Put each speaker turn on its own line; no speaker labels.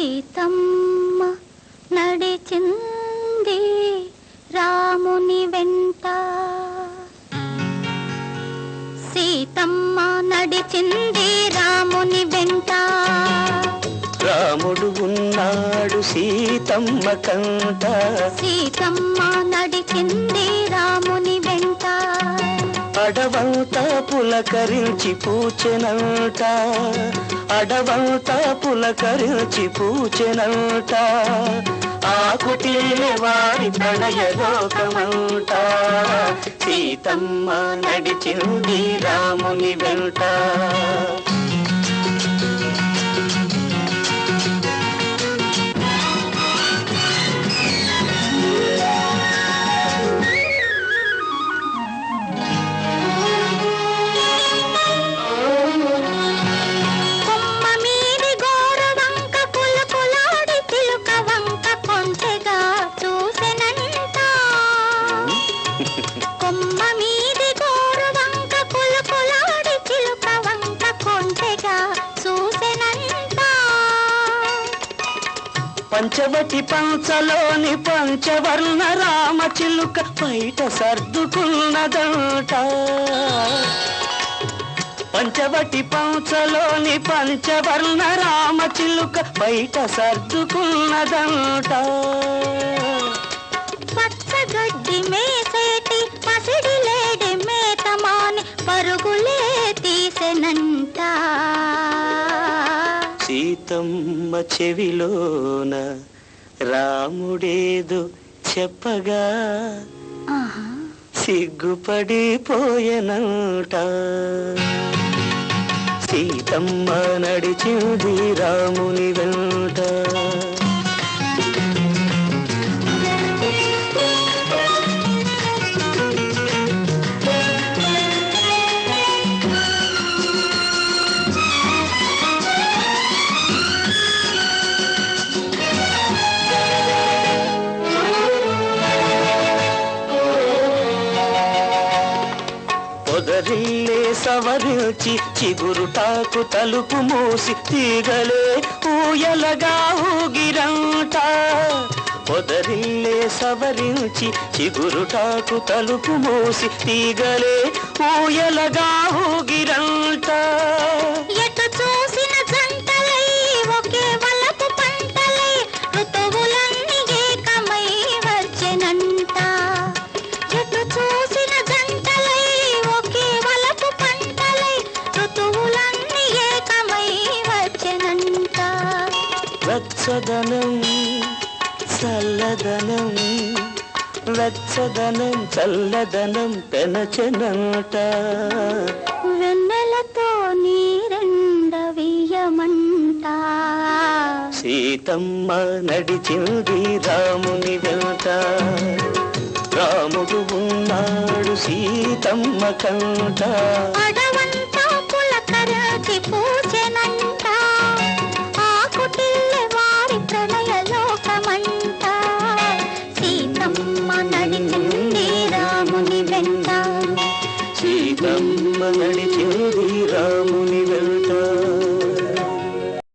సీతమ్మ నడిచింది రాముని వెంట. సీతమ్మ నడిచింది రాముని వెంట.
రాముడు ఉన్నాడు సీతమ్మ కంట.
సీతమ్మ నడిచింది రాముని వెంట.
అడవంతా పులకరించి పూచెనంట. అడవంతా పులకరించి పూచెనంట. ఆకుటిల్లే వారి ప్రణయలోకమంట. సీతమ్మ నడిచింది రాముని వెంట. పంచవటి పంచలోని పంచవర్ణ రామ చిలుక బయట సర్దుకున్నదంట. పంచవటి పంచలోని పంచవర్ణ రామ చిలుక బయట సర్దుకున్నదంట.
పచ్చగడ్డి మేసేటి పసిడి లేడి మేతమాని పరుగులే తీసెనంట.
సీతమ్మ చెవిలోన రాముడేదో చెప్పగా సిగ్గుపడిపోయెనంట. సీతమ్మ నడిచింది రాముని వెంట. పొదరిల్లే సవరించి చిగురుటాకు తలుపు మూసి తీగలే ఊయలగా ఊగిరంట. పొదరిల్లే సవరించి చిగురుటాకు తలుపు మూసి తీగలే ఊయలగా ఊగిరంట.
ఎటు చూసిన జంటలై ఒకే వలపు పంటలై ఋతువులన్నీ ఏకమై వచ్చెనంట. ఎటు చూసిన జంటలై ఒకే వలపు పంటలై ఋతువులన్నీ ఏకమై వచ్చెనంట.
వెచ్చదనం చల్లదనం వెచ్చదనం చల్లదనం పెనచెనంట.
వెన్నెలతో నీరెండవీయమంట.
సీతమ్మ నడిచింది రాముని వెంట. రాముడు ఉన్నాడు సీతమ్మ కంట.
అడవంతా పులకరించి